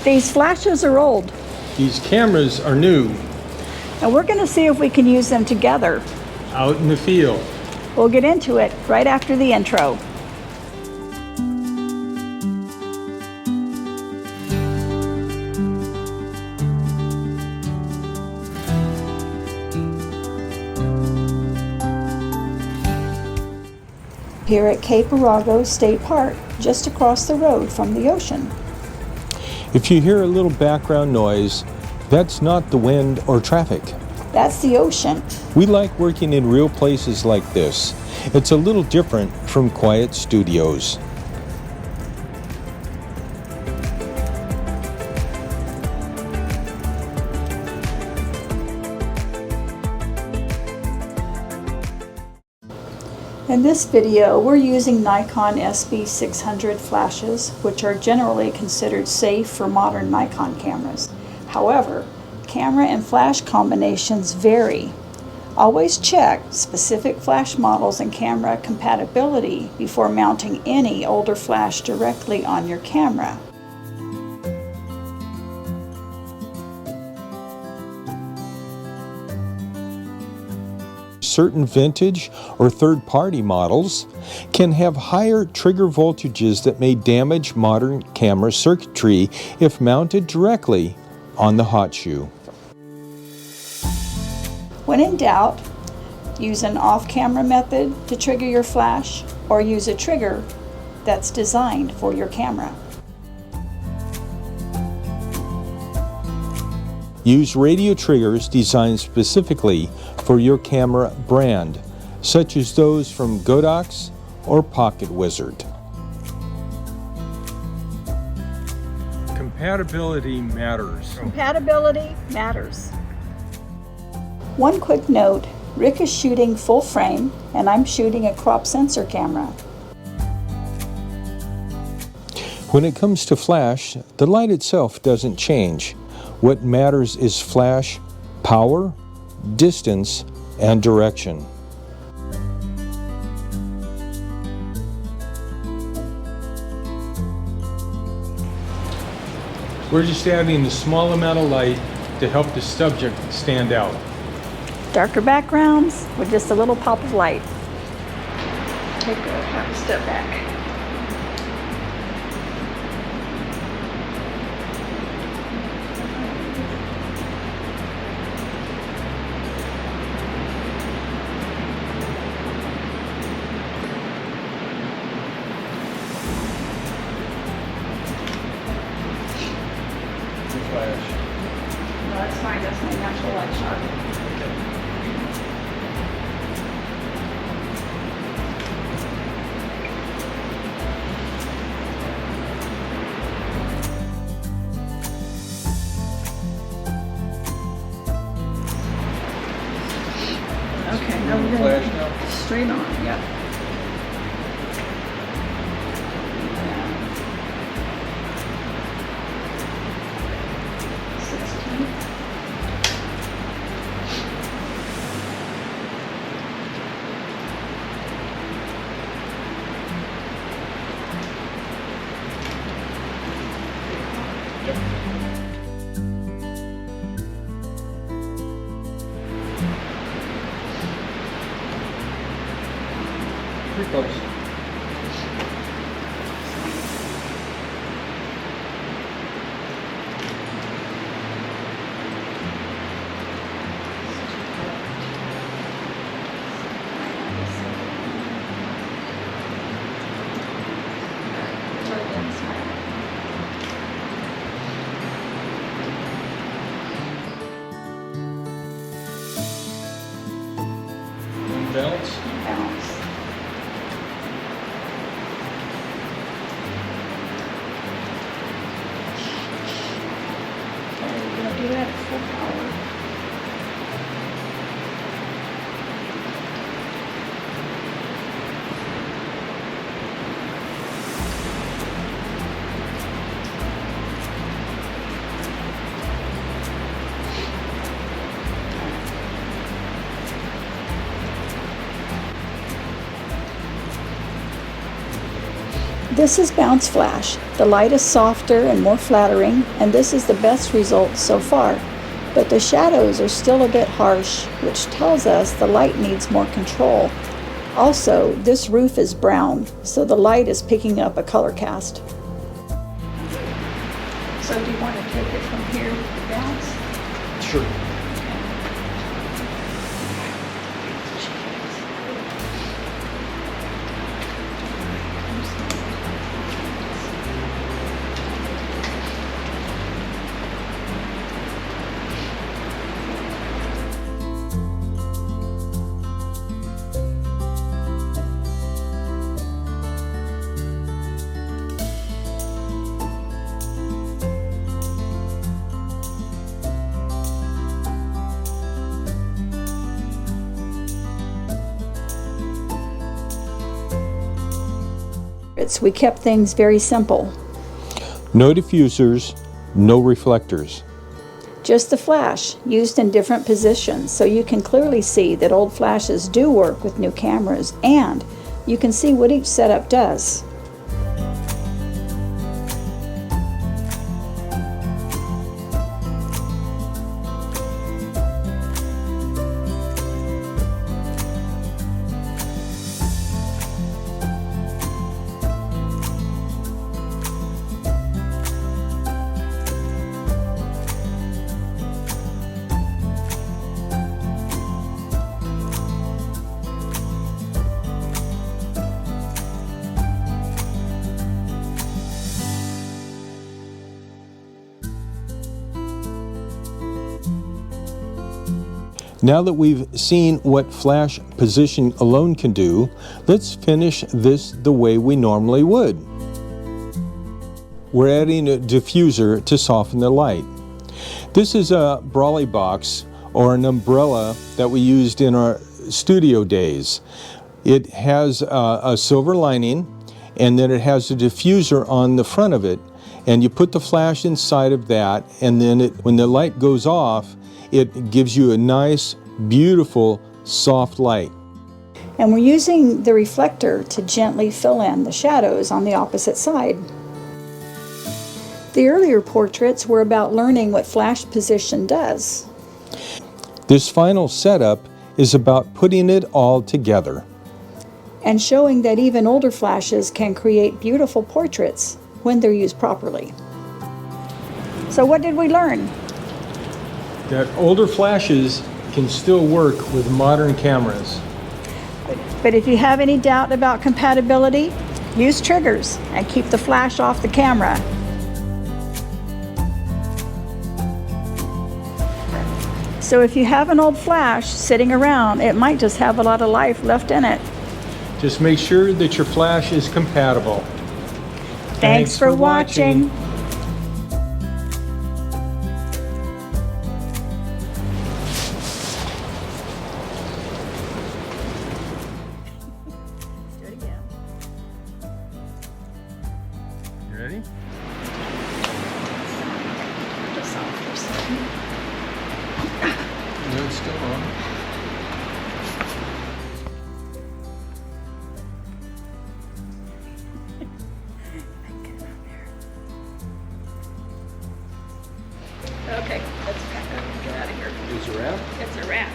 These flashes are old, These cameras are new, and we're going to see if we can use them together. out in the field. We'll get into it right after the intro. Here at Cape Arago State Park, just across the road from the ocean. If you hear a little background noise, that's not the wind or traffic. That's the ocean. We like working in real places like this. It's a little different from quiet studios. In this video, we're using Nikon SB-600 flashes, which are generally considered safe for modern Nikon cameras. However, camera and flash combinations vary. Always check specific flash models and camera compatibility before mounting any older flash directly on your camera. Certain vintage or third-party models can have higher trigger voltages that may damage modern camera circuitry if mounted directly on the hot shoe. When in doubt, use an off-camera method to trigger your flash, or use a trigger that's designed for your camera. Use radio triggers designed specifically for your camera brand, such as those from Godox or Pocket Wizard. Compatibility matters. Compatibility matters. One quick note, Rick is shooting full frame and I'm shooting a crop sensor camera. When it comes to flash, the light itself doesn't change. What matters is flash, power, distance, and direction. We're just adding a small amount of light to help the subject stand out. Darker backgrounds with just a little pop of light. Take a half a step back. No, that's fine. That's my natural light shot. Okay, now we're going to straight on. Yep. Pretty close. Balance. Balance. Okay, we're going to do that at full power. This is bounce flash. The light is softer and more flattering, and this is the best result so far. But the shadows are still a bit harsh, which tells us the light needs more control. Also, this roof is brown, so the light is picking up a color cast. So do you want to take it from here with the bounce? Sure. We kept things very simple. No diffusers, no reflectors. Just the flash, used in different positions, so you can clearly see that old flashes do work with new cameras, and you can see what each setup does. Now that we've seen what flash position alone can do, let's finish this the way we normally would. We're adding a diffuser to soften the light. This is a brolly box or an umbrella that we used in our studio days. It has a silver lining, and then it has a diffuser on the front of it, and you put the flash inside of that, and then when the light goes off, it gives you a nice, beautiful, soft light. And we're using the reflector to gently fill in the shadows on the opposite side. The earlier portraits were about learning what flash position does. This final setup is about putting it all together and showing that even older flashes can create beautiful portraits when they're used properly. So what did we learn? That older flashes can still work with modern cameras. But if you have any doubt about compatibility, use triggers and keep the flash off the camera. So if you have an old flash sitting around, it might just have a lot of life left in it. Just make sure that your flash is compatible. Thanks for watching. You ready? Just off for a second. No, it's still on. Okay, let's get out of here. Is it a wrap? It's a wrap.